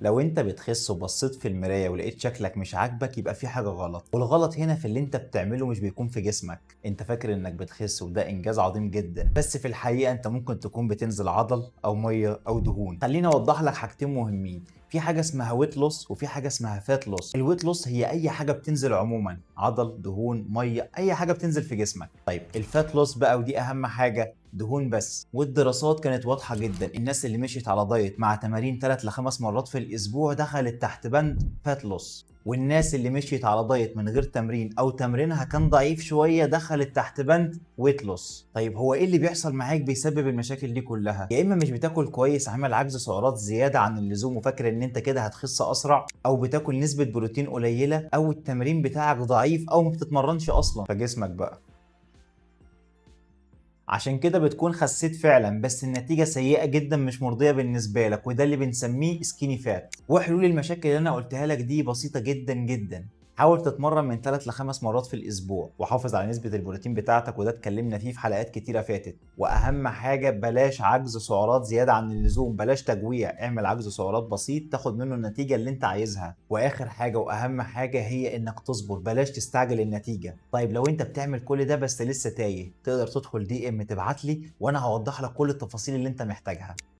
لو انت بتخس وبصيت في المراية ولقيت شكلك مش عاجبك يبقى في حاجة غلط، والغلط هنا في اللي انت بتعمله مش بيكون في جسمك. انت فاكر انك بتخس وده انجاز عظيم جدا، بس في الحقيقة انت ممكن تكون بتنزل عضل او مية او دهون. خليني اوضح لك حاجتين مهمين. في حاجة اسمها ويت لوس وفي حاجة اسمها فات لوس. الويت لوس هي اي حاجة بتنزل عموما، عضل، دهون، مية، اي حاجة بتنزل في جسمك. طيب الفات لوس بقى، ودي اهم حاجة، دهون بس. والدراسات كانت واضحة جدا، الناس اللي مشيت على دايت مع تمارين 3 ل 5 مرات في الاسبوع دخلت تحت بند فات لوس، والناس اللي مشيت على دايت من غير تمرين او تمرينها كان ضعيف شوية دخلت تحت بند ويت لوس. طيب هو ايه اللي بيحصل معاك بيسبب المشاكل دي كلها؟ يا اما مش بتاكل كويس، عامل عجز سعرات زيادة عن اللزوم وفاكر ان انت كده هتخس اسرع، او بتاكل نسبة بروتين قليلة، او التمرين بتاعك ضعيف، او ما بتتمرنش اصلا فجسمك بقى. عشان كده بتكون خسيت فعلا بس النتيجة سيئة جدا مش مرضية بالنسبة لك، وده اللي بنسميه سكيني فات. وحلول المشاكل اللي انا قلتها لك دي بسيطة جدا جدا. حاول تتمرن من 3 ل 5 مرات في الاسبوع، وحافظ على نسبة البروتين بتاعتك وده اتكلمنا فيه في حلقات كتيرة فاتت. واهم حاجة بلاش عجز سعرات زيادة عن اللزوم، بلاش تجويع، اعمل عجز سعرات بسيط تاخد منه النتيجة اللي انت عايزها. واخر حاجة واهم حاجة هي انك تصبر، بلاش تستعجل النتيجة. طيب لو انت بتعمل كل ده بس لسه تايه، تقدر تدخل دي ام تبعت لي وانا هوضح لك كل التفاصيل اللي انت محتاجها.